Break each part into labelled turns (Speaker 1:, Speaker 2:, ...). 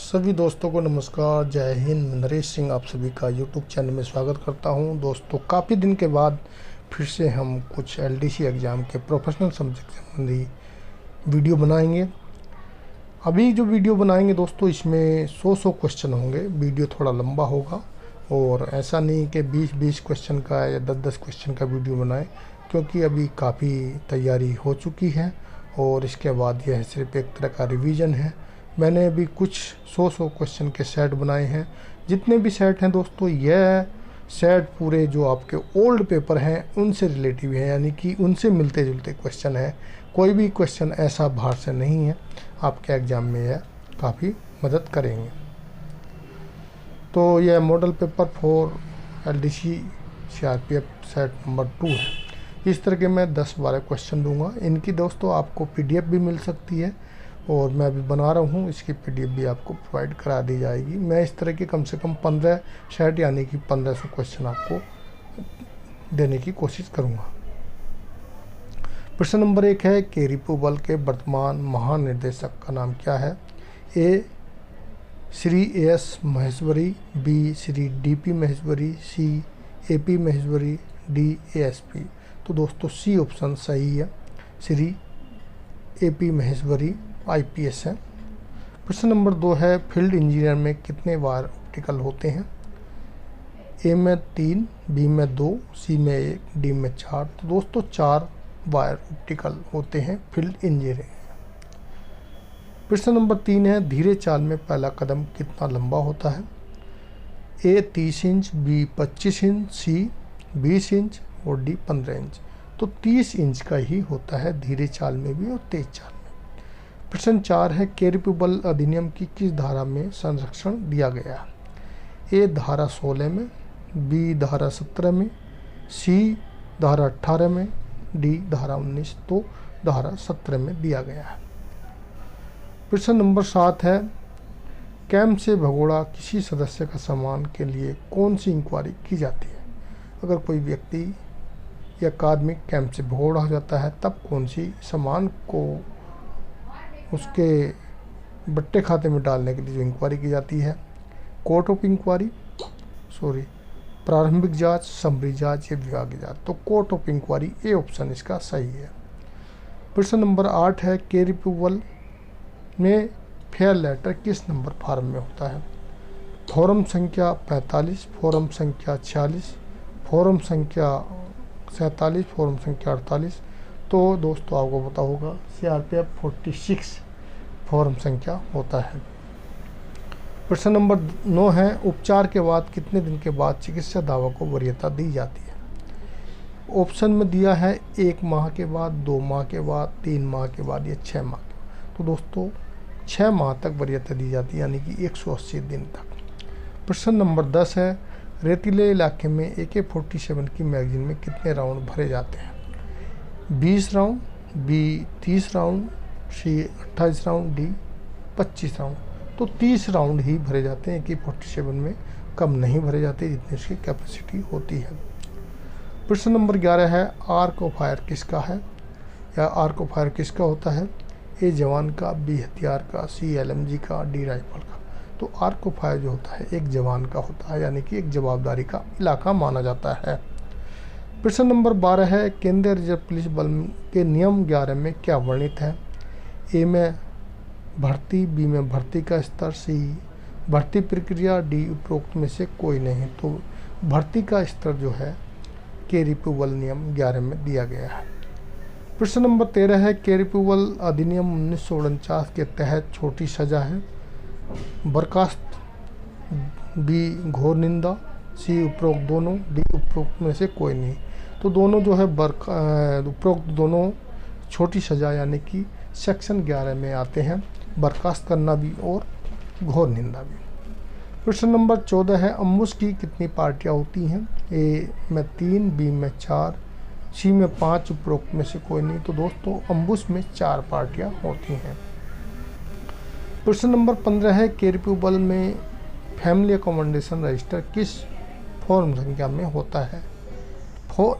Speaker 1: सभी दोस्तों को नमस्कार, जय हिंद। नरेश सिंह आप सभी का यूट्यूब चैनल में स्वागत करता हूं। दोस्तों, काफ़ी दिन के बाद फिर से हम कुछ एलडीसी एग्ज़ाम के प्रोफेशनल सब्जेक्ट संबंधी वीडियो बनाएंगे। अभी जो वीडियो बनाएंगे दोस्तों, इसमें 100 क्वेश्चन होंगे। वीडियो थोड़ा लंबा होगा और ऐसा नहीं कि 20 क्वेश्चन का या 10 क्वेश्चन का वीडियो बनाएं, क्योंकि अभी काफ़ी तैयारी हो चुकी है और इसके बाद यह सिर्फ एक तरह का रिवीजन है। मैंने अभी कुछ 100 क्वेश्चन के सेट बनाए हैं। जितने भी सेट हैं दोस्तों, यह सेट पूरे जो आपके ओल्ड पेपर हैं उनसे रिलेटिव है, यानी कि उनसे मिलते जुलते क्वेश्चन हैं। कोई भी क्वेश्चन ऐसा बाहर से नहीं है। आपके एग्ज़ाम में यह काफ़ी मदद करेंगे। तो यह model paper 4 LDC CRPF set number 2 है। इस तरह के मैं 10-12 क्वेश्चन दूंगा। इनकी दोस्तों आपको पीडीएफ भी मिल सकती है और मैं अभी बना रहा हूँ, इसकी पीडीएफ भी आपको प्रोवाइड करा दी जाएगी। मैं इस तरह के कम से कम 15 सेट यानी कि 1500 क्वेश्चन आपको देने की कोशिश करूँगा। प्रश्न नंबर 1 है, केरीपू बल के वर्तमान महानिर्देशक का नाम क्या है? A Shri S Maheshwari, B Shri DP Maheshwari, C AP Maheshwari, D ASP. तो दोस्तों सी ऑप्शन सही है, श्री एपी महेश्वरी आईपीएस है। प्रश्न नंबर 2 है, फील्ड इंजीनियर में कितने वायर ऑप्टिकल होते हैं? ए में 3, बी में 2, सी में 1, डी में 4। तो दोस्तों 4 वायर ऑप्टिकल होते हैं फील्ड इंजीनियरिंग। प्रश्न नंबर 3 है, धीरे चाल में पहला कदम कितना लंबा होता है? ए 30 इंच, बी 25 इंच, सी 20 इंच और डी 15 इंच। तो 30 इंच का ही होता है धीरे चाल में भी और तेज चाल में। प्रश्न 4 है, केरीपू बल अधिनियम की किस धारा में संरक्षण दिया गया है? ए धारा 16 में, बी धारा 17 में, सी धारा 18 में, डी धारा 19। तो धारा 17 में दिया गया है। प्रश्न नंबर 7 है, कैंप से भगोड़ा किसी सदस्य का सम्मान के लिए कौन सी इंक्वायरी की जाती है? अगर कोई व्यक्ति या अकादमिक कैंप से भगोड़ा हो जाता है, तब कौन सी सामान को उसके बट्टे खाते में डालने के लिए जो इंक्वायरी की जाती है? कोर्ट ऑफ इंक्वायरी, प्रारंभिक जांच, समरी जांच या विभागीय जांच। तो court of inquiry A option इसका सही है। प्रश्न नंबर 8 है, केरीपू बल में फेयर लेटर किस नंबर फॉर्म में होता है? फॉर्म संख्या 45, फॉर्म संख्या 46, फॉर्म संख्या 47, फॉर्म संख्या 48। तो दोस्तों आपको पता होगा सीआरपीएफ 46 फॉर्म संख्या होता है। प्रश्न नंबर 9 है, उपचार के बाद कितने दिन के बाद चिकित्सा दावा को वरीयता दी जाती है? ऑप्शन में दिया है 1 माह के बाद, 2 माह के बाद, 3 माह के बाद या 6 माह के बाद। तो दोस्तों 6 माह तक वरीयता दी जाती है, यानी कि 180 दिन तक। प्रश्न नंबर 10 है, रेतीले इलाके में AK-47 की मैगजीन में कितने राउंड भरे जाते हैं? 20 राउंड, बी 30 राउंड, सी 28 राउंड, डी 25 राउंड। तो 30 राउंड ही भरे जाते हैं। AK-47 में कम नहीं भरे जाते जितनी इसकी कैपेसिटी होती है। प्रश्न नंबर 11 है, आर्क ऑफ फायर किसका है या आर्क ऑफ फायर किसका होता है? ए जवान का, बी हथियार का, सी LMG का, डी राइफल का। तो आर्क ऑफ फायर जो होता है एक जवान का होता है, यानी कि एक जवाबदारी का इलाका माना जाता है। प्रश्न नंबर 12 है, केंद्रीय रिजर्व पुलिस बल के नियम 11 में क्या वर्णित है? ए में भर्ती, बी में भर्ती का स्तर, सी भर्ती प्रक्रिया, डी उपरोक्त में से कोई नहीं। तो भर्ती का स्तर जो है केरीपू बल नियम 11 में दिया गया है। प्रश्न नंबर 13 है, केरीपू बल अधिनियम 1949 के तहत छोटी सजा है? बर्खास्त, बी घोर निंदा, सी उपरोक्त दोनों, डी उपरोक्त में से कोई नहीं। तो दोनों जो है उपरोक्त दोनों छोटी सजा यानी कि सेक्शन 11 में आते हैं, बर्खास्त करना भी और घोर निंदा भी। प्रश्न नंबर 14 है, अम्बुश की कितनी पार्टियां होती हैं? ए में 3, बी में 4, सी में 5, उपरोक्त में से कोई नहीं। तो दोस्तों अम्बुश में 4 पार्टियां होती हैं। प्रश्न नंबर 15 है, केरीपू बल में फैमिली अकोमोडेशन रजिस्टर किस फॉर्म संख्या में होता है?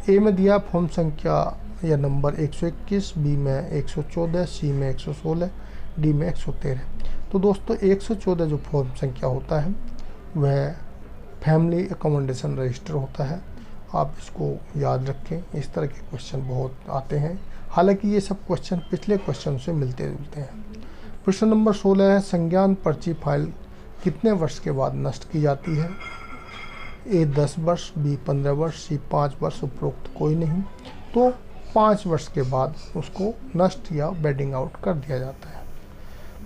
Speaker 1: ए में दिया फॉर्म संख्या या नंबर 121, बी में 114, सी में 116, डी में 113। तो दोस्तों 114 जो फॉर्म संख्या होता है वह फैमिली अकोमोडेशन रजिस्टर होता है। आप इसको याद रखें, इस तरह के क्वेश्चन बहुत आते हैं। हालांकि ये सब क्वेश्चन पिछले क्वेश्चन से मिलते जुलते हैं। प्रश्न नंबर 16 है, संज्ञान पर्ची फाइल कितने वर्ष के बाद नष्ट की जाती है? ए 10 वर्ष, बी 15 वर्ष, सी 5 वर्ष, उपरोक्त कोई नहीं। तो 5 वर्ष के बाद उसको नष्ट या बेडिंग आउट कर दिया जाता है।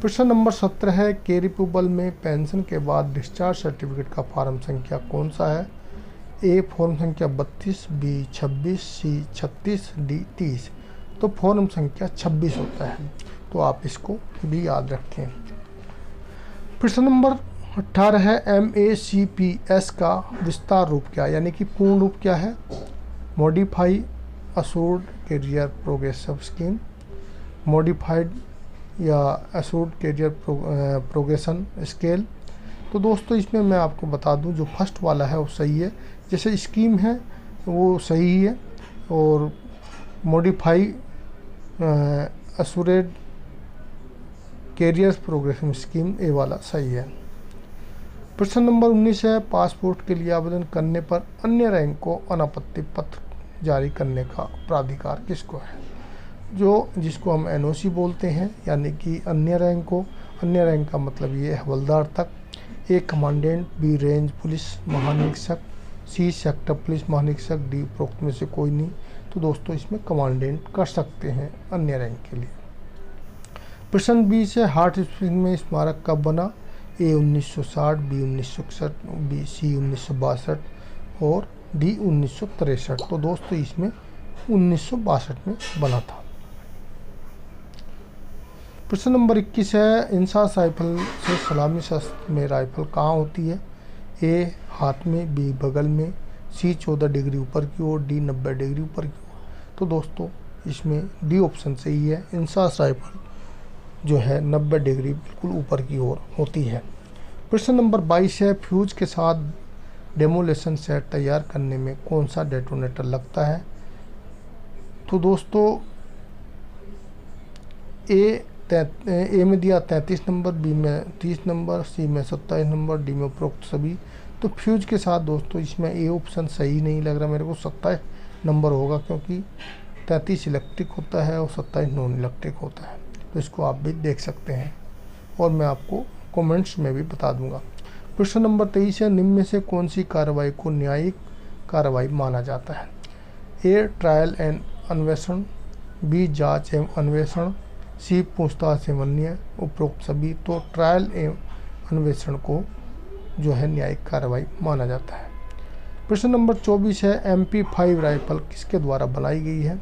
Speaker 1: प्रश्न नंबर 17 है, कैरिपिबल में पेंशन के बाद डिस्चार्ज सर्टिफिकेट का फॉर्म संख्या कौन सा है? ए फॉर्म संख्या 32, बी 26, सी 36, डी 30। तो फॉर्म संख्या 26 होता है, तो आप इसको भी याद रखें। प्रश्न नंबर 18 है, MACPS का विस्तार रूप क्या है, यानी कि पूर्ण रूप क्या है? Modify assured career progressive scheme, modified या अशोर्ड कैरियर प्रोग्रेशन स्केल। तो दोस्तों इसमें मैं आपको बता दूं, जो फर्स्ट वाला है वो सही है, जैसे स्कीम है वो सही है, और modify assured career progression scheme A वाला सही है। प्रश्न नंबर 19 है, पासपोर्ट के लिए आवेदन करने पर अन्य रैंक को अनापत्ति पत्र जारी करने का प्राधिकार किसको है? जिसको हम NOC बोलते हैं, यानी कि अन्य रैंक को। अन्य रैंक का मतलब ये हवलदार तक, ए कमांडेंट, बी रेंज पुलिस महानिरीक्षक, सी सेक्टर पुलिस महानिरीक्षक, डी उपरोक्त में से कोई नहीं। तो दोस्तों इसमें कमांडेंट कर सकते हैं अन्य रैंक के लिए। प्रश्न 20 है, हॉट स्प्रिंग में स्मारक कब बना? ए 1960, बी 1961, बी सी 1962 और डी 1963। तो दोस्तों इसमें 1962 में बना था। प्रश्न नंबर 21 है, इंसास राइफल से सलामी शस्त्र में राइफल कहाँ होती है? ए हाथ में, बी बगल में, सी 14 डिग्री ऊपर की ओर, डी 90 डिग्री ऊपर की ओर। तो दोस्तों इसमें डी ऑप्शन सही है, इंसास राइफल जो है 90 डिग्री बिल्कुल ऊपर की ओर होती है। प्रश्न नंबर 22 है, फ्यूज के साथ डेमोलेशन सेट तैयार करने में कौन सा डेटोनेटर लगता है? तो दोस्तों ए में दिया 33 नंबर, बी में 30 नंबर, सी में 27 नंबर, डी में उपरोक्त सभी। तो फ्यूज के साथ दोस्तों इसमें ए ऑप्शन सही नहीं लग रहा मेरे को, 27 नंबर होगा, क्योंकि 33 इलेक्ट्रिक होता है और 27 नॉन इलेक्ट्रिक होता है। तो इसको आप भी देख सकते हैं और मैं आपको कमेंट्स में भी बता दूंगा। प्रश्न नंबर 23 है, निम्न में से कौन सी कार्रवाई को न्यायिक कार्रवाई माना जाता है? ए ट्रायल एंड अन्वेषण, बी जांच एवं अन्वेषण, सी पूछताछ एवं अन्य, उपरोक्त सभी। तो ट्रायल एवं अन्वेषण को जो है न्यायिक कार्रवाई माना जाता है। प्रश्न नंबर 24 है, MP5 राइफल किसके द्वारा बनाई गई है?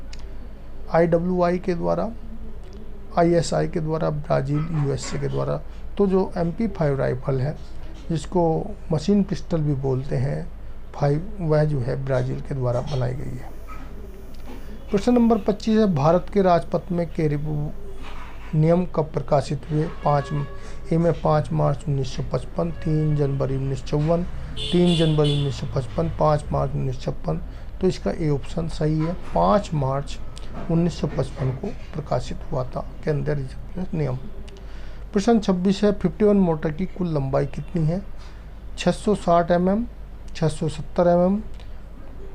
Speaker 1: IWI के द्वारा, ISI के द्वारा, ब्राज़ील USA के द्वारा। तो जो MP5 राइफल है, जिसको मशीन पिस्टल भी बोलते हैं 5, वह जो है ब्राज़ील के द्वारा बनाई गई है। प्रश्न नंबर 25 है, भारत के राजपथ में कैरिपिबल नियम कब प्रकाशित हुए? ए में 5 मार्च 1955, 3 जनवरी 1954, 3 जनवरी 1955, 5 मार्च 1956। तो इसका ए ऑप्शन सही है, 5 मार्च 1955 को प्रकाशित हुआ था केंद्रीय रिजर्व नियम। प्रश्न 26 है, 51 मोटर की कुल लंबाई कितनी है? 660 mm, 670 mm,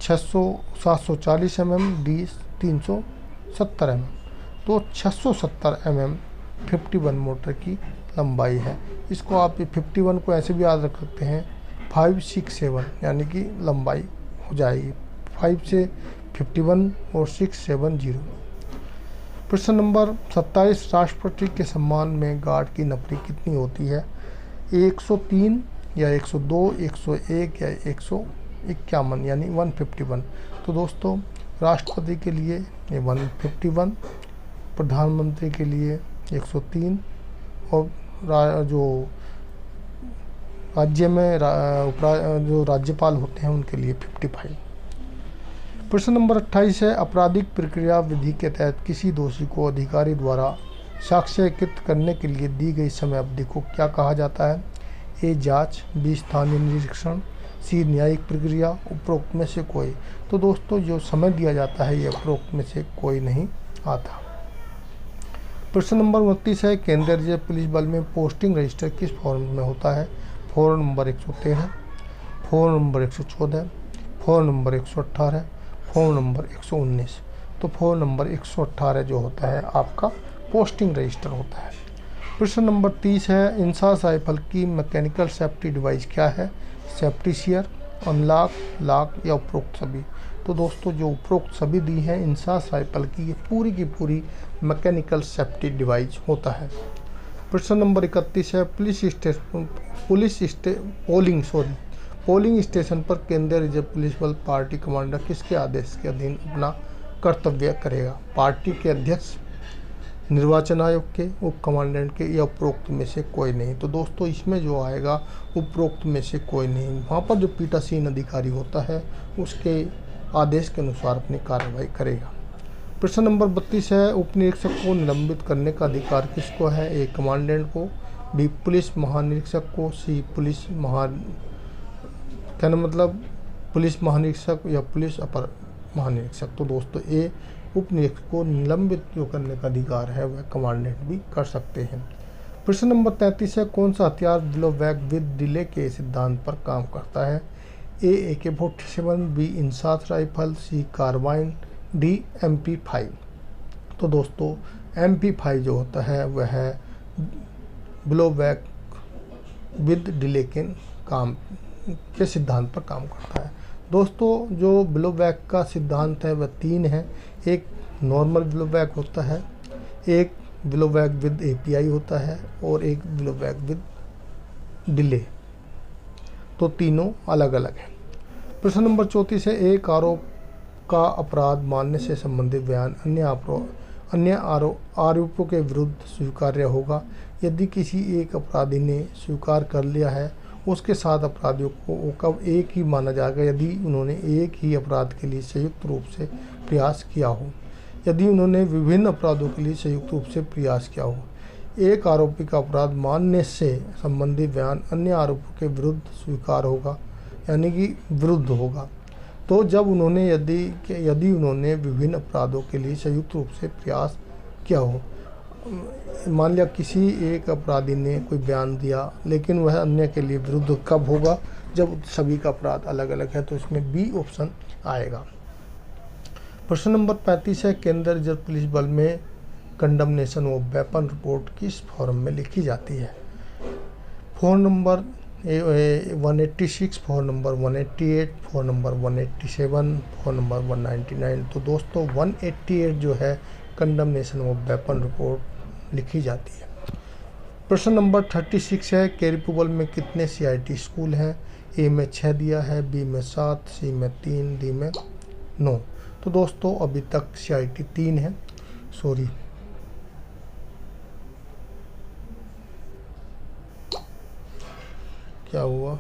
Speaker 1: 740 mm, D 370 mm। तो 670 mm 51 मोटर की लंबाई है। इसको आप 51 को ऐसे भी याद रख सकते हैं 567, यानी कि लंबाई हो जाएगी 5 से 51 और 670। प्रश्न नंबर 27, राष्ट्रपति के सम्मान में गार्ड की नफरी कितनी होती है? 103 या 102, 101 या 151, यानी 151। तो दोस्तों राष्ट्रपति के लिए ये 151, प्रधानमंत्री के लिए 103 और जो राज्य में जो राज्यपाल होते हैं उनके लिए 55। प्रश्न नंबर 28 है, आपराधिक प्रक्रिया विधि के तहत किसी दोषी को अधिकारी द्वारा साक्ष्यकृत करने के लिए दी गई समय अवधि को क्या कहा जाता है? ए जांच, बी स्थानीय निरीक्षण, सी न्यायिक प्रक्रिया, उपरोक्त में से कोई। तो दोस्तों जो समय दिया जाता है ये उपरोक्त में से कोई नहीं आता। प्रश्न नंबर 29 है, केंद्रीय रिजर्व पुलिस बल में पोस्टिंग रजिस्टर किस फॉर्म में होता है? Form number 113, form number 114, form number 118, form number 119। तो फॉर्म नंबर 118 जो होता है आपका पोस्टिंग रजिस्टर होता है। प्रश्न नंबर 30 है, इंसास राइफल की मैकेनिकल सेफ्टी डिवाइस क्या है? सेफ्टी शेयर, अनलॉक, लॉक या उपरोक्त सभी? तो दोस्तों जो उपरोक्त सभी दी हैं इंसास राइफल की, ये पूरी की मैकेनिकल सेफ्टी डिवाइस होता है। प्रश्न नंबर 31 है, पोलिंग स्टेशन पर केंद्रीय रिजर्व पुलिस बल पार्टी कमांडर किसके आदेश के अधीन अपना कर्तव्य करेगा? पार्टी के अध्यक्ष, निर्वाचन आयोग के, उप कमांडेंट के या उपरोक्त में से कोई नहीं? तो दोस्तों इसमें जो आएगा उपरोक्त में से कोई नहीं। वहाँ पर जो पीठासीन अधिकारी होता है उसके आदेश के अनुसार अपनी कार्रवाई करेगा। प्रश्न नंबर 32 है, उप निरीक्षक को निलंबित करने का अधिकार किसको है? ए कमांडेंट को, बी पुलिस महानिरीक्षक को, सी पुलिस महानिरीक्षक या पुलिस अपर महानिरीक्षक? तो दोस्तों ए उप निरीक्षक को निलंबित जो करने का अधिकार है वह कमांडेंट भी कर सकते हैं। प्रश्न नंबर 33 है, कौन सा हथियार बिलो बैक विद डिले के सिद्धांत पर काम करता है? ए AK-47, बी इंसास राइफल, सी कार्बाइन, डी MP5? तो दोस्तों MP5 जो होता है वह है बिलो बैक विद डिले के सिद्धांत पर काम करता है। दोस्तों जो बिलो बैक का सिद्धांत है वह 3 है। एक नॉर्मल बिलो बैक होता है, एक बिलो बैक विद API होता है और एक बिलो बैक विद डिले। तो तीनों अलग अलग हैं। प्रश्न नंबर 34 है, एक आरोप का अपराध मानने से संबंधित बयान अन्य आरोपों के विरुद्ध स्वीकार्य होगा यदि किसी एक अपराधी ने स्वीकार कर लिया है। उसके साथ अपराधियों को कब एक ही माना जाएगा? यदि उन्होंने एक ही अपराध के लिए संयुक्त रूप से प्रयास किया हो, यदि उन्होंने विभिन्न अपराधों के लिए संयुक्त रूप से प्रयास किया हो। एक आरोपी का अपराध मानने से संबंधित बयान अन्य आरोपों के विरुद्ध स्वीकार होगा, यानी कि विरुद्ध होगा। तो जब उन्होंने यदि उन्होंने विभिन्न अपराधों के लिए संयुक्त रूप से प्रयास किया हो, मान लिया किसी एक अपराधी ने कोई बयान दिया लेकिन वह अन्य के लिए विरुद्ध कब होगा? जब सभी का अपराध अलग अलग है। तो इसमें बी ऑप्शन आएगा। प्रश्न नंबर 35 है, केंद्रीय रिजर्व पुलिस बल में कंडमनेशन ऑफ वेपन रिपोर्ट किस फॉर्म में लिखी जाती है? Form number 186, form number 188, form number 187, form number 199। तो दोस्तों 188 जो है कंडमनेशन ऑफ वेपन रिपोर्ट लिखी जाती है। प्रश्न नंबर 36 है, केरिपुबल में कितने CIT स्कूल हैं? ए में 6 दिया है, बी में 7, सी में 3, डी में 9। तो दोस्तों अभी तक CIT 3 है। सॉरी, क्या हुआ?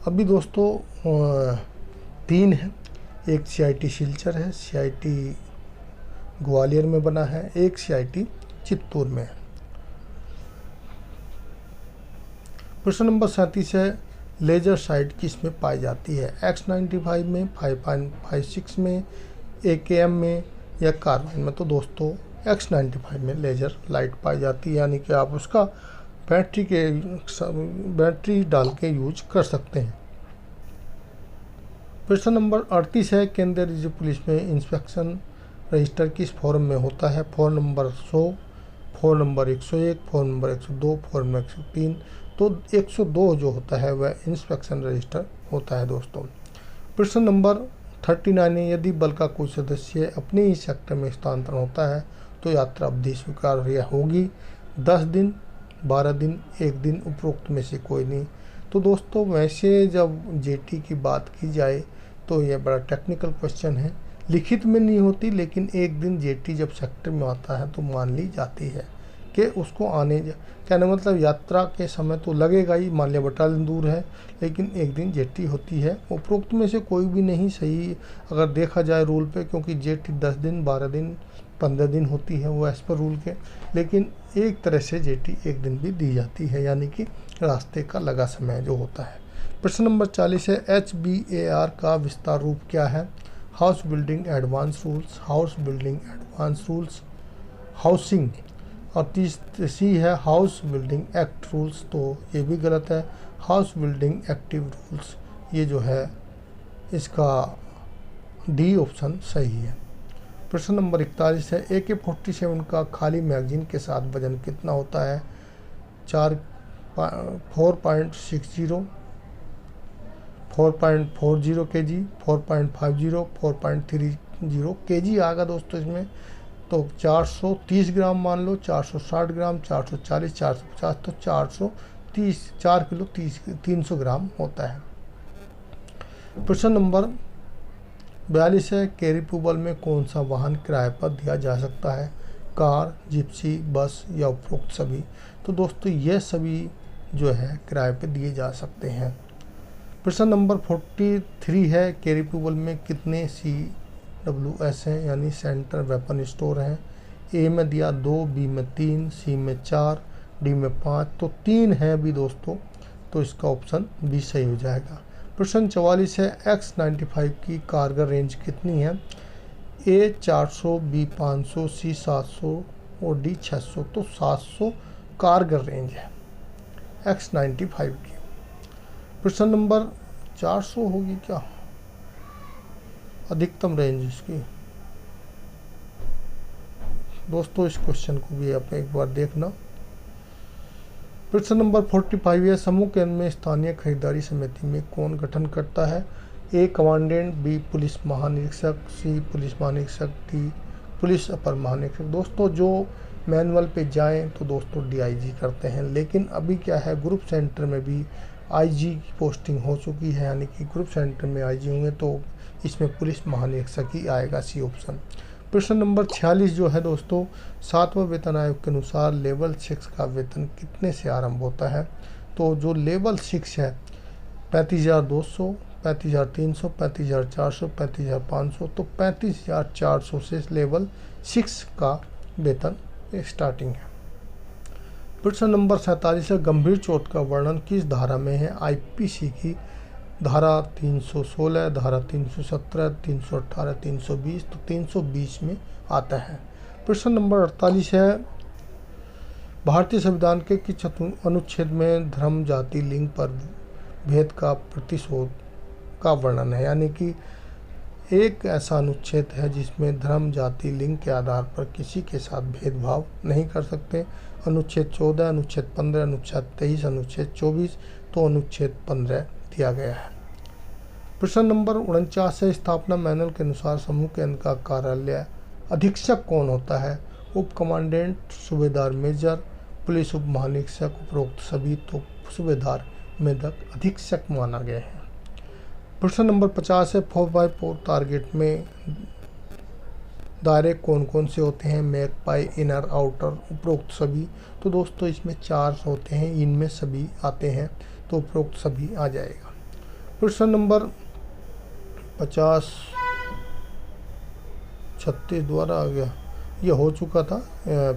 Speaker 1: अभी दोस्तों 3 है। एक CIT सिलचर है, CIT ग्वालियर में बना है, एक CIT चित्तौड़ में है। प्रश्न नंबर 37 है, लेजर साइट किस में पाई जाती है? X95 में, 5.56 में, AKM में या कार्बाइन में? तो दोस्तों X95 में लेजर लाइट पाई जाती है, यानी कि आप उसका बैटरी डाल के यूज कर सकते हैं। प्रश्न नंबर 38 है, केंद्रीय रिजर्व पुलिस में इंस्पेक्शन रजिस्टर किस फॉर्म में होता है? Form number 100, form number 101, form number 102, form number 103। तो 102 जो होता है वह इंस्पेक्शन रजिस्टर होता है दोस्तों। प्रश्न नंबर 39 है, यदि बल का कोई सदस्य अपने ही सेक्टर में स्थानांतरण होता है तो यात्रा अवधि स्वीकार्य होगी? 10 दिन, 12 दिन, 1 दिन, उपरोक्त में से कोई नहीं? तो दोस्तों वैसे जब JT की बात की जाए तो यह बड़ा टेक्निकल क्वेश्चन है, लिखित में नहीं होती, लेकिन 1 दिन JT जब सेक्टर में आता है तो मान ली जाती है कि उसको कहने मतलब यात्रा के समय तो लगेगा ही, मान लिया बटालियन दूर है लेकिन 1 दिन JT होती है। उपरोक्त में से कोई भी नहीं सही अगर देखा जाए रूल पे, क्योंकि JT 10 दिन, 12 दिन, 15 दिन होती है वो एज पर रूल के, लेकिन एक तरह से JT 1 दिन भी दी जाती है, यानी कि रास्ते का लगा समय जो होता है। प्रश्न नंबर 40 है, HBAR का विस्तार रूप क्या है? House building advance rules, house building advance rules, housing, और सी है हाउस बिल्डिंग एक्ट रूल्स, तो ये भी गलत है, हाउस बिल्डिंग एक्टिव रूल्स, ये जो है इसका डी ऑप्शन सही है। प्रश्न नंबर 41 है AK-47 का खाली मैगजीन के साथ वजन कितना होता है? 4.60, 4.40 kg, 4.50, 4.30 kg आएगा दोस्तों इसमें। तो 430 ग्राम मान लो, 460 ग्राम, 440, 450, तो 430, 4 किलो 300 ग्राम होता है। प्रश्न नंबर 42 है कैरिपुबल में कौन सा वाहन किराए पर दिया जा सकता है? कार, जिप्सी, बस या उपरोक्त सभी? तो दोस्तों ये सभी जो है किराए पर दिए जा सकते हैं। प्रश्न नंबर 43 है कैरिपुबल में कितने CWS हैं यानी सेंटर वेपन स्टोर हैं? ए में दिया 2, बी में 3, सी में 4, डी में 5, तो 3 है भी दोस्तों, तो इसका ऑप्शन बी सही हो जाएगा। प्रश्न 44 है X-95 की कारगर रेंज कितनी है? ए 400, बी 500, सी 700 और डी 600, तो 700 कारगर रेंज है X-95 की। प्रश्न नंबर 400 होगी क्या अधिकतम रेंज इसकी? दोस्तों इस क्वेश्चन को भी आप एक बार देखना। प्रश्न नंबर 45 है समूह केंद्र में स्थानीय खरीदारी समिति में कौन गठन करता है? ए कमांडेंट, बी पुलिस महानिरीक्षक, सी पुलिस महानिरीक्षक, डी पुलिस अपर महानिरीक्षक। दोस्तों जो मैनुअल पे जाएं तो दोस्तों DIG करते हैं, लेकिन अभी क्या है ग्रुप सेंटर में भी IG की पोस्टिंग हो चुकी है, यानी कि ग्रुप सेंटर में IG होंगे तो इसमें पुलिस महानिरीक्षक ही आएगा, सी ऑप्शन। प्रश्न नंबर 46 जो है दोस्तों 7वां वेतन आयोग के अनुसार लेवल 6 का वेतन कितने से आरंभ होता है? तो जो लेवल 6 है 35,200, 35,300, 35,400, 35,500, तो 35,400 से लेवल 6 का वेतन स्टार्टिंग है। प्रश्न नंबर 47 है गंभीर चोट का वर्णन किस धारा में है? IPC की धारा 316, धारा 317, 318, 320, तो 320 में आता है। प्रश्न नंबर 48 है भारतीय संविधान के किस अनुच्छेद में धर्म, जाति, लिंग पर भेद का प्रतिशोध का वर्णन है? यानी कि एक ऐसा अनुच्छेद है जिसमें धर्म, जाति, लिंग के आधार पर किसी के साथ भेदभाव नहीं कर सकते। अनुच्छेद 14, अनुच्छेद 15, अनुच्छेद 23, अनुच्छेद 24, तो अनुच्छेद 15 दिया गया है। प्रश्न नंबर 49 है स्थापना मैनुअल के अनुसार समूह केंद्र का कार्यालय अधीक्षक कौन होता है? उप कमांडेंट, सूबेदार मेजर, पुलिस उप महानिरीक्षक, उपरोक्त सभी, तो सूबेदार मेदक अधीक्षक माना गया है। प्रश्न नंबर 50 है 4x4 टारगेट में दायरे कौन कौन से होते हैं? मैगपाई, इनर, आउटर, उपरोक्त सभी, तो दोस्तों इसमें 4 होते हैं, इनमें सभी आते हैं, तो उपरोक्त सभी आ जाएगा। प्रश्न नंबर 50 36 द्वारा आ गया, ये हो चुका था।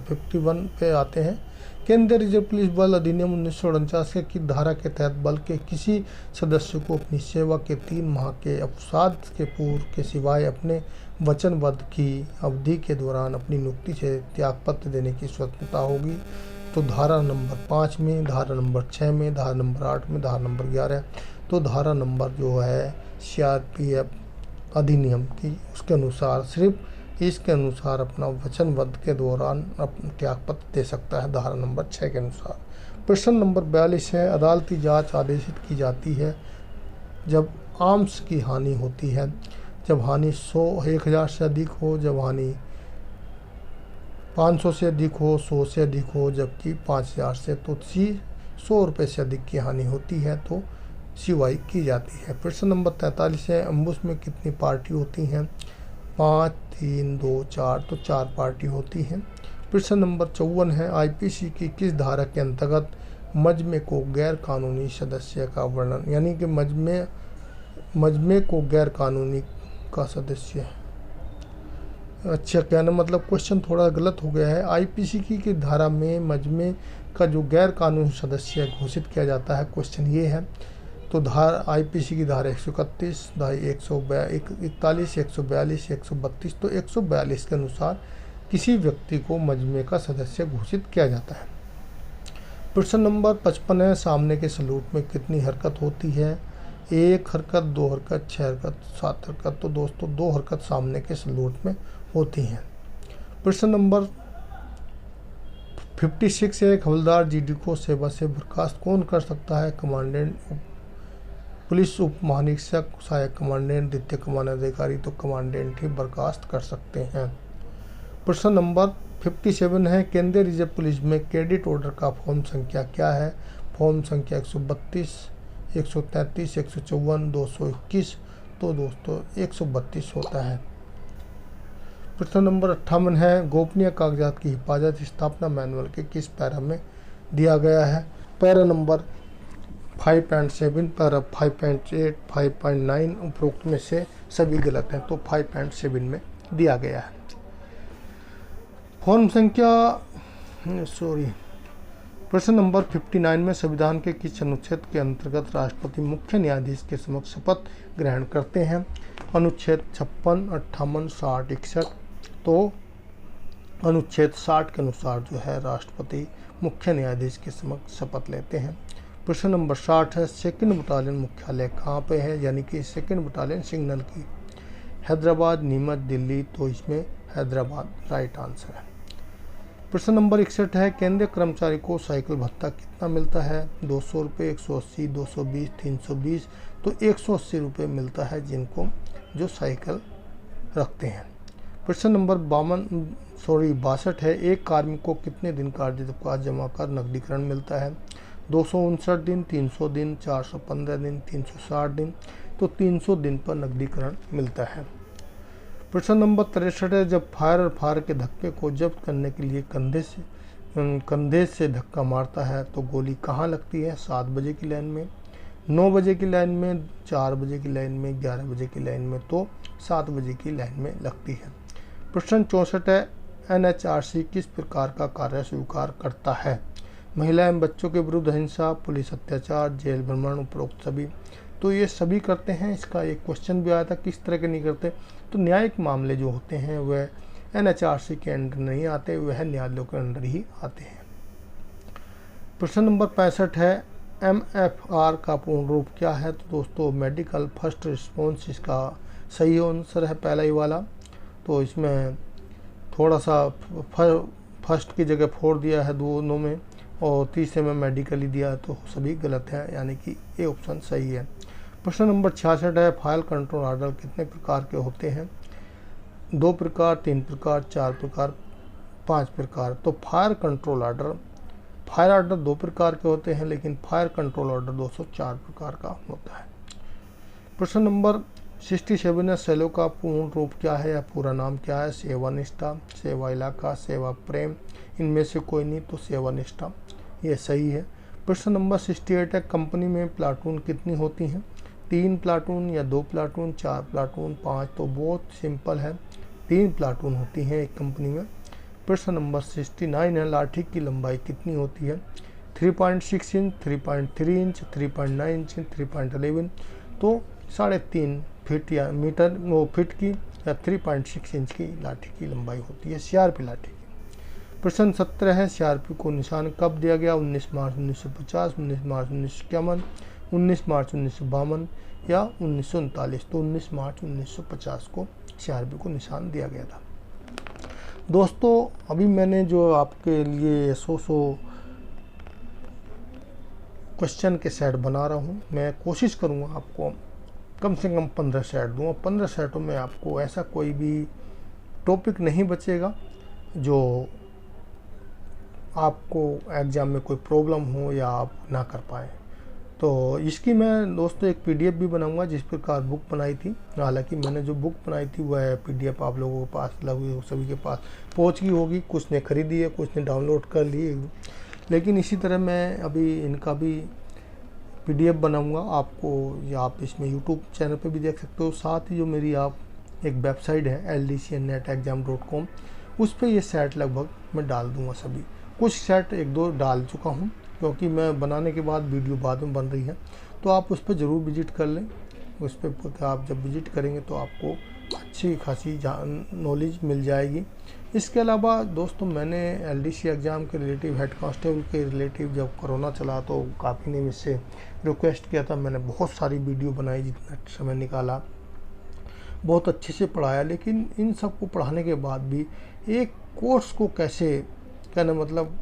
Speaker 1: 51 पे आते हैं केंद्रीय रिजर्व पुलिस बल अधिनियम 1949 की धारा के तहत बल के किसी सदस्य को अपनी सेवा के 3 माह के अवसाद के पूर्व के सिवाय अपने वचनबद्ध की अवधि के दौरान अपनी नियुक्ति से त्यागपत्र देने की स्वतंत्रता होगी। तो धारा नंबर 5 में, धारा नंबर 6 में, धारा नंबर 8 में, धारा नंबर 11, तो धारा नंबर जो है CRPF अधिनियम की उसके अनुसार सिर्फ इसके अनुसार अपना वचनबद्ध के दौरान अपना त्यागपत्र दे सकता है, धारा नंबर 6 के अनुसार। प्रश्न नंबर 42 है अदालती जांच आदेशित की जाती है जब आर्म्स की हानि होती है, जब हानि 1,000 से अधिक हो, जब हानि 500 से अधिक हो, 100 से अधिक हो, जबकि 5,000 से, तो 100 रुपये से अधिक की हानि होती है तो CY की जाती है। प्रश्न नंबर 43 है अम्बुस में कितनी पार्टी होती हैं? 5, 3, 2, 4, तो 4 पार्टी होती हैं। प्रश्न नंबर 54 है IPC की किस धारा के अंतर्गत मजमे को गैर कानूनी सदस्य का वर्णन, यानी कि मजमे को गैर कानूनी का सदस्य है। अच्छा, कहना मतलब क्वेश्चन थोड़ा गलत हो गया है। IPC की धारा में मजमे का जो गैर कानूनी सदस्य घोषित किया जाता है, क्वेश्चन ये है तो धारा आईपीसी की धारा 131, धारा 141, 142, 132, तो 142 के अनुसार किसी व्यक्ति को मजमे का सदस्य घोषित किया जाता है। प्रश्न नंबर 55 है, सामने के सलूट में कितनी हरकत होती है? 1 हरकत, 2 हरकत, 6 हरकत, 7 हरकत। तो दोस्तों 2 हरकत सामने के सलूट में होती हैं। प्रश्न नंबर 56 है, हवलदार जीडी को सेवा से बर्खास्त कौन कर सकता है? कमांडेंट, पुलिस उप महानिरीक्षक, सहायक कमांडेंट, द्वितीय कमांडाधिकारी। तो कमांडेंट ही बर्खास्त कर सकते हैं। प्रश्न नंबर 57 है, केंद्रीय रिजर्व पुलिस में क्रेडिट ऑर्डर का फॉर्म संख्या क्या है? फॉर्म संख्या 132, 133, 154, 221। तो दोस्तों 132 होता है। प्रश्न नंबर 58 है, गोपनीय कागजात की हिफाजत स्थापना मैनुअल के किस पैरा में दिया गया है? Para number 5.7, para 5.8, 5.9। उपरोक्त में से सभी गलत हैं, तो 5.7 में दिया गया है। फॉर्म संख्या प्रश्न नंबर 59 में संविधान के किस अनुच्छेद के अंतर्गत राष्ट्रपति मुख्य न्यायाधीश के समक्ष शपथ ग्रहण करते हैं? अनुच्छेद 56, 58, 60, 61। तो अनुच्छेद 60 के अनुसार जो है राष्ट्रपति मुख्य न्यायाधीश के समक्ष शपथ लेते हैं। प्रश्न नंबर 60 है, सेकंड बटालियन मुख्यालय कहाँ पे है? यानी कि सेकंड बटालियन सिग्नल की हैदराबाद, नीमच, दिल्ली। तो इसमें हैदराबाद राइट आंसर है। प्रश्न नंबर 61 है, केंद्रीय कर्मचारी को साइकिल भत्ता कितना मिलता है? 200 रुपये, 180, 220, 320। तो 180 रुपये मिलता है जिनको जो साइकिल रखते हैं। प्रश्न नंबर 62 है, एक कार्मिक को कितने दिन का अवकाश जमा कर नकदीकरण मिलता है? 259 दिन, 300 दिन, 415 दिन, 360 दिन। तो 300 दिन पर नकदीकरण मिलता है। प्रश्न नंबर 63 है, जब फायर फायर के धक्के को जब्त करने के लिए कंधे से धक्का मारता है तो गोली कहाँ लगती है? 7 बजे की लाइन में, 9 बजे की लाइन में, 4 बजे की लाइन में, 11 बजे की लाइन में। तो 7 बजे की लाइन में लगती है। प्रश्न 64 है, एनएचआरसी किस प्रकार का कार्य स्वीकार करता है? महिला एवं बच्चों के विरुद्ध हिंसा, पुलिस अत्याचार, जेल भ्रमण। उपरोक्त सभी। तो ये सभी करते हैं। इसका एक क्वेश्चन भी आया था किस तरह के नहीं करते। तो न्यायिक मामले जो होते हैं वह एनएचआरसी के अंडर नहीं आते, वह न्यायालयों के अंडर ही आते हैं। प्रश्न नंबर 65 है, एमएफआर का पूर्ण रूप क्या है? तो दोस्तों मेडिकल फर्स्ट रिस्पॉन्स इसका सही आंसर है, पहला ही वाला। तो इसमें थोड़ा सा फर्स्ट की जगह 4 दिया है दोनों में, और तीसरे में मेडिकल ही दिया है, तो सभी गलत है, यानी कि ए ऑप्शन सही है। प्रश्न नंबर 66 है, फाइल कंट्रोल ऑर्डर कितने प्रकार के होते हैं? 2 प्रकार, 3 प्रकार, 4 प्रकार, 5 प्रकार। तो फायर ऑर्डर 2 प्रकार के होते हैं, लेकिन फायर कंट्रोल ऑर्डर 204 प्रकार का होता है। प्रश्न नंबर 67 है, सेलो का पूर्ण रूप क्या है या पूरा नाम क्या है? सेवा निष्ठा, सेवा इलाका, सेवा प्रेम। इनमें से कोई नहीं, तो सेवा निष्ठा ये सही है। प्रश्न नंबर 68 है, कंपनी में प्लाटून कितनी होती हैं? 3 प्लाटून या 2 प्लाटून, 4 प्लाटून, 5। तो बहुत सिंपल है, 3 प्लाटून होती हैं एक कंपनी में। प्रश्न नंबर 69 है, लाठी की लंबाई कितनी होती है? 3.6 इंच, 3.3 इंच, 3.9 इंच, 3.11। तो 3.5 फीट या मीटर फीट की या 3.6 इंच की लाठी की लंबाई होती है सीआरपी लाठी की। प्रश्न 17 है, सीआरपी को निशान कब दिया गया? 19 मार्च 1950, 19 मार्च 1951, 19 मार्च 1952 या 1939। तो 19 मार्च 1950 को सीआरपी को निशान दिया गया था। दोस्तों अभी मैंने जो आपके लिए 100 क्वेश्चन के सेट बना रहा हूँ, मैं कोशिश करूँगा आपको कम से कम 15 सेट दूँ। 15 सेटों में आपको ऐसा कोई भी टॉपिक नहीं बचेगा जो आपको एग्ज़ाम में कोई प्रॉब्लम हो या आप ना कर पाएँ। तो इसकी मैं दोस्तों एक पीडीएफ भी बनाऊंगा जिस प्रकार बुक बनाई थी। हालांकि मैंने जो बुक बनाई थी वह पीडीएफ आप लोगों के पास लगभग सभी के पास पहुंच गई होगी, कुछ ने खरीदी है, कुछ ने डाउनलोड कर ली है। लेकिन इसी तरह मैं अभी इनका भी पीडीएफ बनाऊंगा आपको, या आप इसमें यूट्यूब चैनल पे भी देख सकते हो। साथ ही जो मेरी आप एक वेबसाइट है ldcnetexam.com, उस पर ये सेट लगभग मैं डाल दूँगा सभी। कुछ सेट 1-2 डाल चुका हूँ क्योंकि मैं बनाने के बाद वीडियो बाद में बन रही है, तो आप उस पर ज़रूर विज़िट कर लें। उस पर आप जब विज़िट करेंगे तो आपको अच्छी खासी नॉलेज मिल जाएगी। इसके अलावा दोस्तों मैंने एलडीसी एग्ज़ाम के रिलेटिव, हेड कांस्टेबल के रिलेटिव जब कोरोना चला तो काफ़ी ने मुझसे रिक्वेस्ट किया था, मैंने बहुत सारी वीडियो बनाई, जितना समय निकाला बहुत अच्छे से पढ़ाया। लेकिन इन सब को पढ़ाने के बाद भी एक कोर्स को कैसे कहना मतलब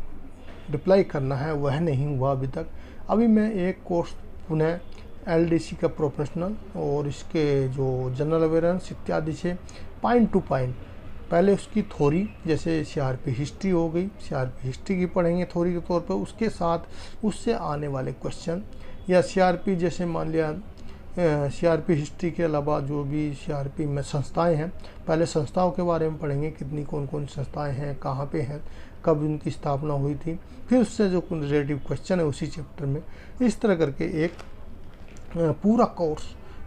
Speaker 1: रिप्लाई करना है वह नहीं हुआ अभी तक। अभी मैं एक कोर्स पुनः एलडीसी का प्रोफेशनल और इसके जो जनरल अवेयरनेस इत्यादि से पॉइंट टू पॉइंट, पहले उसकी थ्योरी जैसे सीआरपी हिस्ट्री हो गई, सीआरपी हिस्ट्री की पढ़ेंगे थ्योरी के तौर पर, उसके साथ उससे आने वाले क्वेश्चन, या सीआरपी जैसे मान लिया सीआरपी हिस्ट्री के अलावा जो भी सीआरपी में संस्थाएं हैं, पहले संस्थाओं के बारे में पढ़ेंगे, कितनी कौन कौन संस्थाएं हैं, कहाँ पे हैं, कब इनकी स्थापना हुई थी, फिर उससे जो रिलेटिव क्वेश्चन है उसी चैप्टर में। इस तरह करके एक पूरा कोर्स,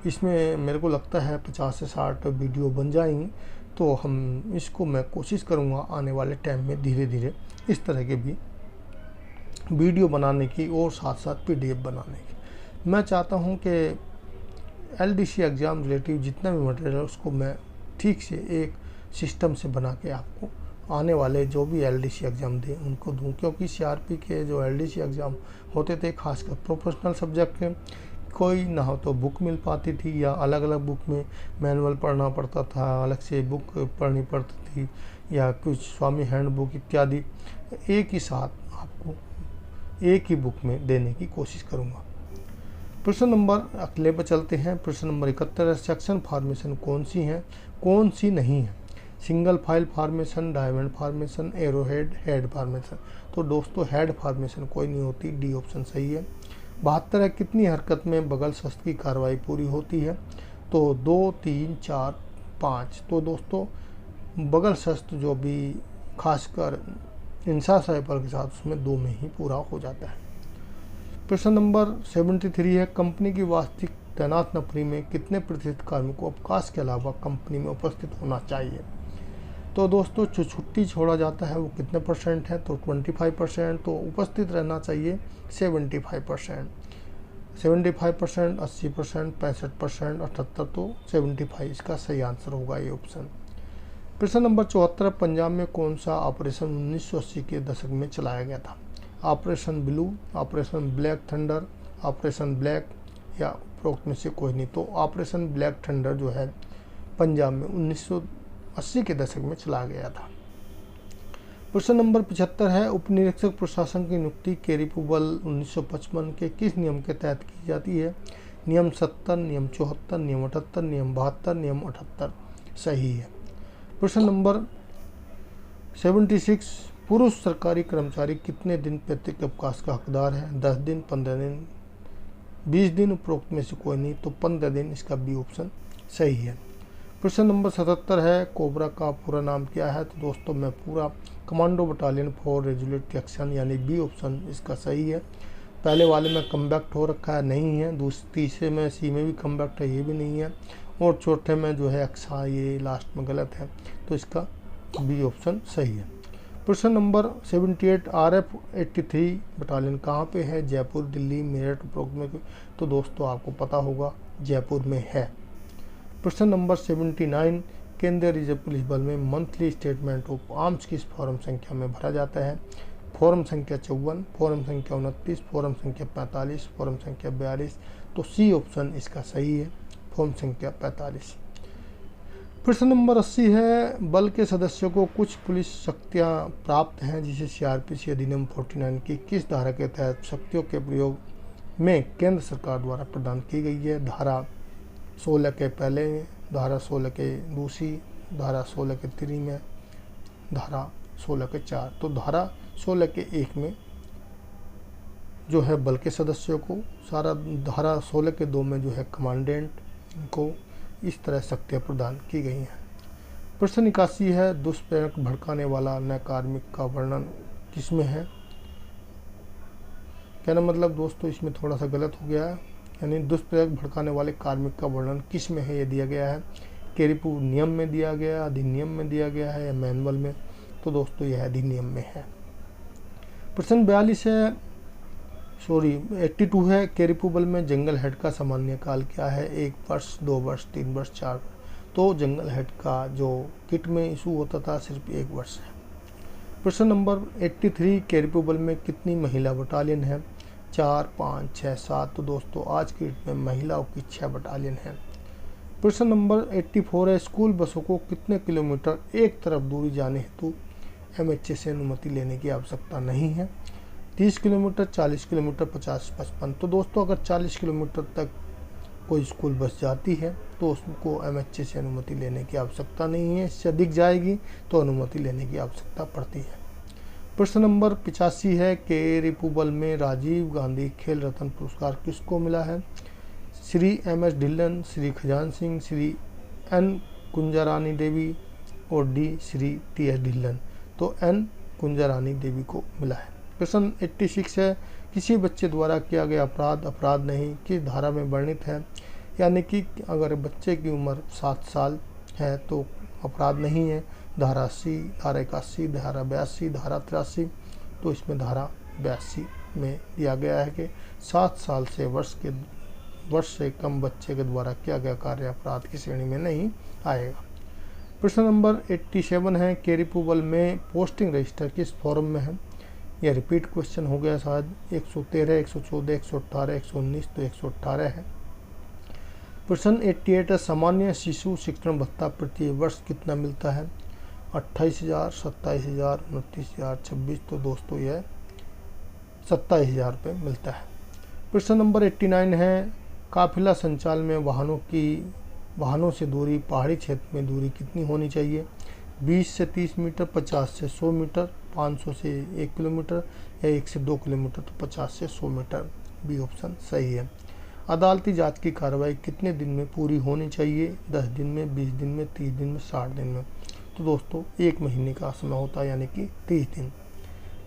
Speaker 1: इसमें मेरे को लगता है 50 से 60 वीडियो बन जाएंगी। तो हम इसको मैं कोशिश करूँगा आने वाले टाइम में धीरे धीरे इस तरह के भी वीडियो बनाने की और साथ साथ पीडीएफ बनाने की। मैं चाहता हूँ कि एलडीसी एग्ज़ाम रिलेटिव जितना भी मटेरियल है उसको मैं ठीक से एक सिस्टम से बना के आपको आने वाले जो भी एलडीसी एग्ज़ाम दें उनको दूं, क्योंकि सीआरपी के जो एलडीसी एग्ज़ाम होते थे खासकर प्रोफेशनल सब्जेक्ट के, कोई ना हो तो बुक मिल पाती थी या अलग अलग बुक में मैनुअल पढ़ना पड़ता था, अलग से बुक पढ़नी पड़ती थी या कुछ स्वामी हैंड बुक इत्यादि, एक ही साथ आपको एक ही बुक में देने की कोशिश करूँगा। प्रश्न नंबर अगले पर चलते हैं। प्रश्न नंबर 71, सेक्शन फॉर्मेशन कौन सी हैं, कौन सी नहीं है? Single file formation, diamond formation, arrowhead, head formation. तो दोस्तों हेड फॉर्मेशन कोई नहीं होती, डी ऑप्शन सही है। 72 है, कितनी हरकत में बगल शस्त्र की कार्रवाई पूरी होती है? तो 2, 3, 4, 5। तो दोस्तों बगल शस्त्र जो भी खासकर इंसास राइफल के साथ उसमें 2 में ही पूरा हो जाता है। प्रश्न नंबर 73 है, कंपनी की वास्तविक तैनात नौकरी में कितने प्रतिशत कार्मिकों को अवकाश के अलावा कंपनी में उपस्थित होना चाहिए? तो दोस्तों जो छुट्टी छोड़ा जाता है वो कितने परसेंट है? तो 25%। तो उपस्थित रहना चाहिए 75%, 75%, 80%, 65%, 78। तो 75 इसका सही आंसर होगा ये ऑप्शन। प्रश्न नंबर 74, पंजाब में कौन सा ऑपरेशन 1980 के दशक में चलाया गया था? Operation blue, operation black thunder, operation black, या उपरोक्त में से कोई नहीं। तो ऑपरेशन ब्लैक थंडर जो है पंजाब में 1980 के दशक में चला गया था। प्रश्न नंबर 75 है, उप निरीक्षक प्रशासन की नियुक्ति केरीपुबल 1955 के किस नियम के तहत की जाती है? नियम 70, नियम 74, नियम 78, नियम 72, नियम 78 सही है। प्रश्न नंबर 76, पुरुष सरकारी कर्मचारी कितने दिन प्रत्येक अवकाश का हकदार है? 10 दिन, 15 दिन, 20 दिन, उपरोक्त में से कोई नहीं। तो 15 दिन इसका बी ऑप्शन सही है। प्रश्न नंबर 77 है, कोबरा का पूरा नाम क्या है? तो दोस्तों मैं पूरा कमांडो बटालियन फॉर रेजुलेट एक्शन, यानी बी ऑप्शन इसका सही है। पहले वाले में कम्बैक्ट हो रखा है, नहीं है। तीसरे में सी में भी कम्बैक्ट है, ये भी नहीं है। और चौथे में जो है एक्सा, ये लास्ट में गलत है। तो इसका बी ऑप्शन सही है। प्रश्न नंबर 78, RF 83 बटालियन कहाँ पे है? जयपुर, दिल्ली, मेरठ, उपरोक्त में। तो दोस्तों आपको पता होगा जयपुर में है। प्रश्न नंबर 79, केंद्रीय रिजर्व पुलिस बल में मंथली स्टेटमेंट ऑफ आर्म्स किस फॉर्म संख्या में भरा जाता है? फॉर्म संख्या 54, फॉर्म संख्या 29, फॉर्म संख्या 45, फॉर्म संख्या 42। तो सी ऑप्शन इसका सही है, फॉर्म संख्या 45। प्रश्न नंबर 80 है, बल के सदस्यों को कुछ पुलिस शक्तियां प्राप्त हैं जिसे सीआरपीसी अधिनियम 49 की किस धारा के तहत शक्तियों के प्रयोग में केंद्र सरकार द्वारा प्रदान की गई है? धारा 16 के पहले में, धारा 16 के दूसरी, धारा 16 के 3 में, धारा 16 के 4। तो धारा 16 के 1 में जो है बल के सदस्यों को सारा, धारा 16 के 2 में जो है कमांडेंट को इस तरह शक्तियाँ प्रदान की गई हैं। प्रश्न 81 है, दुष्प्रेरक भड़काने वाला नए कार्मिक का वर्णन किसमें है? कहना मतलब दोस्तों इसमें थोड़ा सा गलत हो गया है, यानी दुष्प्रेरक भड़काने वाले कार्मिक का वर्णन किस में है ये दिया गया है? केरीपुर नियम में दिया गया, अधिनियम में दिया गया है या मैनुअल में? तो दोस्तों यह अधिनियम में है। प्रश्न 42 है, 82 है कैरिपुबल में जंगल हेड का सामान्य काल क्या है? 1 वर्ष, 2 वर्ष, 3 वर्ष, 4 वर्ष। तो जंगल हेड का जो किट में इशू होता था सिर्फ 1 वर्ष है। प्रश्न नंबर 83 कैरिपुबल में कितनी महिला बटालियन है? 4, 5, 6, 7। तो दोस्तों आज की डेट में महिलाओं की 6 बटालियन है। प्रश्न नंबर 84 है स्कूल बसों को कितने किलोमीटर एक तरफ दूरी जाने हेतु MHA से अनुमति लेने की आवश्यकता नहीं है? 30 किलोमीटर, 40 किलोमीटर, 50, 55। तो दोस्तों अगर 40 किलोमीटर तक कोई स्कूल बस जाती है तो उसको MHA से अनुमति लेने की आवश्यकता नहीं है। इससे अधिक जाएगी तो अनुमति लेने की आवश्यकता पड़ती है। प्रश्न नंबर 85 है कैरिपुबल में राजीव गांधी खेल रत्न पुरस्कार किसको मिला है? श्री MS ढिल्लन, श्री खजान सिंह, श्री N कुंजारानी देवी और D श्री TS ढिल्लन। तो N कुंजारानी देवी को मिला है। प्रश्न 86 है किसी बच्चे द्वारा किया गया अपराध अपराध नहीं किस धारा में वर्णित है? यानी कि अगर बच्चे की उम्र 7 साल है तो अपराध नहीं है। धारा 80, धारा 81, धारा 82, धारा 83। तो इसमें धारा 82 में दिया गया है कि 7 साल से वर्ष से कम बच्चे के द्वारा किया गया कार्य अपराध की श्रेणी में नहीं आएगा। प्रश्न नंबर 87 है कैरिपुबल में पोस्टिंग रजिस्टर किस फॉर्म में है? यह रिपीट क्वेश्चन हो गया शायद। 113, 114, 118, 119। तो 118 है। प्रश्न 88 है सामान्य शिशु शिक्षण भत्ता प्रति वर्ष कितना मिलता है? 28,000, 27,000, 29,000, 26। तो दोस्तों यह 27,000 रुपये मिलता है। प्रश्न नंबर 89 है काफिला संचालन में वाहनों से दूरी पहाड़ी क्षेत्र में दूरी कितनी होनी चाहिए? 20 से 30 मीटर, 50 से 100 मीटर, 500 से 1 किलोमीटर या 1 से 2 किलोमीटर। तो 50 से 100 मीटर बी ऑप्शन सही है। अदालती जांच की कार्रवाई कितने दिन में पूरी होनी चाहिए? 10 दिन में, 20 दिन में, 30 दिन में, 60 दिन में। तो दोस्तों 1 महीने का समय होता है यानी कि 30 दिन।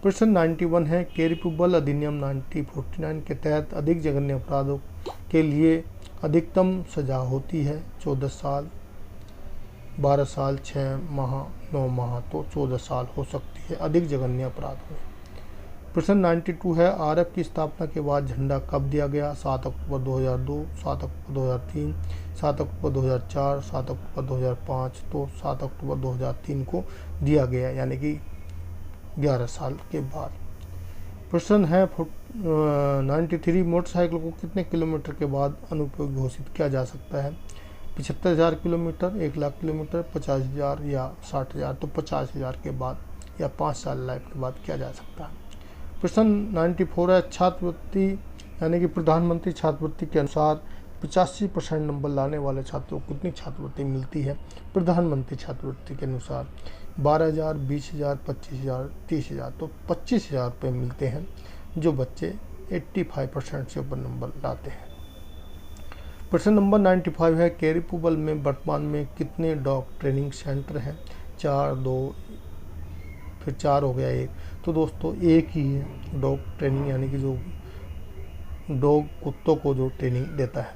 Speaker 1: प्रश्न 91 है कैरिपुबल अधिनियम 1949 के तहत अधिक जघन्य अपराधों के लिए अधिकतम सजा होती है 14 साल, 12 साल, 6 माह, 9 माह। तो 14 साल हो सकती है अधिक जघन्य अपराध में। प्रश्न 92 है RF की स्थापना के बाद झंडा कब दिया गया? 7 अक्टूबर 2002, 7 अक्टूबर 2003, 7 अक्टूबर 2004, 7 अक्टूबर 2005। तो 7 अक्टूबर 2003 को दिया गया यानी कि 11 साल के बाद। प्रश्न है 93 मोटरसाइकिल को कितने किलोमीटर के बाद अनुपयोगी घोषित किया जा सकता है? 75,000 किलोमीटर, 1 लाख किलोमीटर, 50,000 या 60,000। तो 50,000 के बाद या 5 साल लाइफ के बाद किया जा सकता है। प्रश्न 94 है छात्रवृत्ति यानी कि प्रधानमंत्री छात्रवृत्ति के अनुसार 85% नंबर लाने वाले छात्रों को कितनी छात्रवृत्ति मिलती है? प्रधानमंत्री छात्रवृत्ति के अनुसार 12,000, 20,000, 25,000, 30,000। तो 25,000 रुपये मिलते हैं जो बच्चे 85% से ऊपर नंबर लाते हैं। प्रश्न नंबर 95 है कैरिपुबल में वर्तमान में कितने डॉग ट्रेनिंग सेंटर हैं? 4, 2, फिर 4 हो गया 1। तो दोस्तों एक ही है डॉग ट्रेनिंग यानी कि जो डॉग कुत्तों को जो ट्रेनिंग देता है।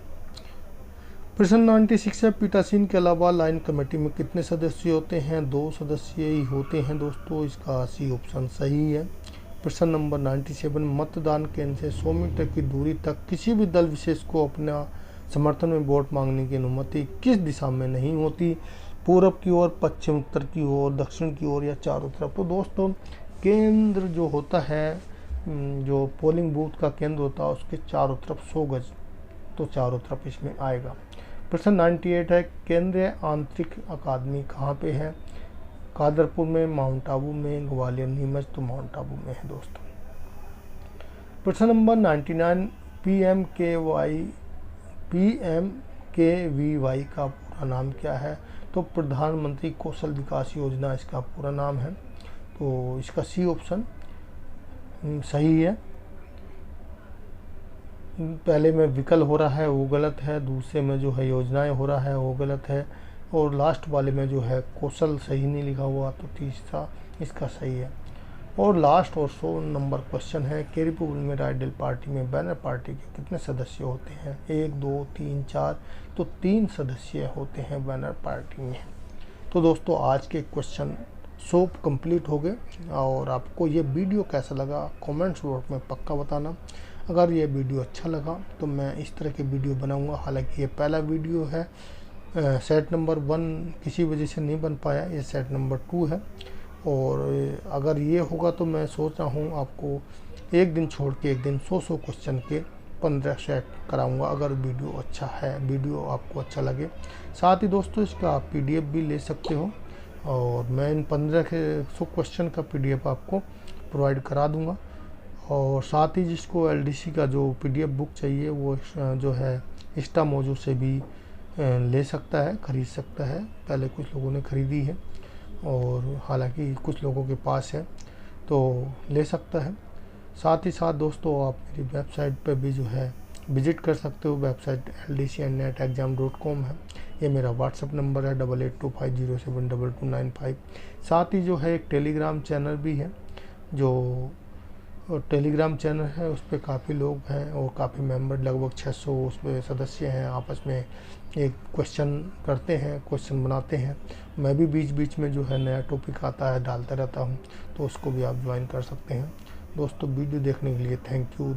Speaker 1: प्रश्न 96 है पीठासीन के अलावा लाइन कमेटी में कितने सदस्य होते हैं? 2 सदस्य ही होते हैं दोस्तों। इसका सी ऑप्शन सही है। प्रश्न नंबर 97 मतदान केंद्र से 100 मीटर की दूरी तक किसी भी दल विशेष को अपना समर्थन में वोट मांगने की अनुमति किस दिशा में नहीं होती? पूर्व की ओर, पश्चिम, उत्तर की ओर, दक्षिण की ओर या चारों तरफ। तो दोस्तों केंद्र जो होता है, जो पोलिंग बूथ का केंद्र होता है उसके चारों तरफ 100 गज, तो चारों तरफ इसमें आएगा। प्रश्न 98 है केंद्रीय आंतरिक अकादमी कहाँ पे है? कादरपुर में, माउंट आबू में, ग्वालियर, नीमच। तो माउंट आबू में है दोस्तों। प्रश्न नंबर 99 PMKVY का पूरा नाम क्या है? तो प्रधानमंत्री कौशल विकास योजना इसका पूरा नाम है। तो इसका सी ऑप्शन सही है। पहले में विकल हो रहा है वो गलत है, दूसरे में जो है योजनाएं हो रहा है वो गलत है, और लास्ट वाले में जो है कौशल सही नहीं लिखा हुआ, तो तीसरा इसका सही है। और लास्ट और 100 नंबर क्वेश्चन है कैरिपुबल में राइडल पार्टी में बैनर पार्टी के कितने सदस्य होते हैं? 1, 2, 3, 4। तो 3 सदस्य होते हैं बैनर पार्टी में। तो दोस्तों आज के क्वेश्चन 100 कंप्लीट हो गए। और आपको ये वीडियो कैसा लगा कमेंट्स बॉक्स में पक्का बताना। अगर ये वीडियो अच्छा लगा तो मैं इस तरह के वीडियो बनाऊंगा। हालांकि ये पहला वीडियो है, सेट नंबर 1 किसी वजह से नहीं बन पाया, ये सेट नंबर 2 है। और अगर ये होगा तो मैं सोच रहा हूँ आपको एक दिन छोड़ के एक दिन 100 क्वेश्चन के 15 सेट कराऊंगा, अगर वीडियो अच्छा है, वीडियो आपको अच्छा लगे। साथ ही दोस्तों इसका आप PDF भी ले सकते हो, और मैं इन 15 के 100 क्वेश्चन का PDF आपको प्रोवाइड करा दूंगा। और साथ ही जिसको LDC का जो PDF बुक चाहिए वो जो है इंस्टा मोजो से भी ले सकता है, ख़रीद सकता है। पहले कुछ लोगों ने ख़रीदी है और हालांकि कुछ लोगों के पास है, तो ले सकता है। साथ ही साथ दोस्तों आप मेरी वेबसाइट पर भी जो है विज़िट कर सकते हो। वेबसाइट ldcnetexam.com है। ये मेरा व्हाट्सअप नंबर है 8825072295। साथ ही जो है एक टेलीग्राम चैनल भी है, जो टेलीग्राम चैनल है उस पर काफ़ी लोग हैं और काफ़ी मेंबर, लगभग 600 उसमें सदस्य हैं। आपस में एक क्वेश्चन करते हैं, क्वेश्चन बनाते हैं। मैं भी बीच बीच में जो है नया टॉपिक आता है डालता रहता हूं, तो उसको भी आप ज्वाइन कर सकते हैं। दोस्तों वीडियो देखने के लिए थैंक यू।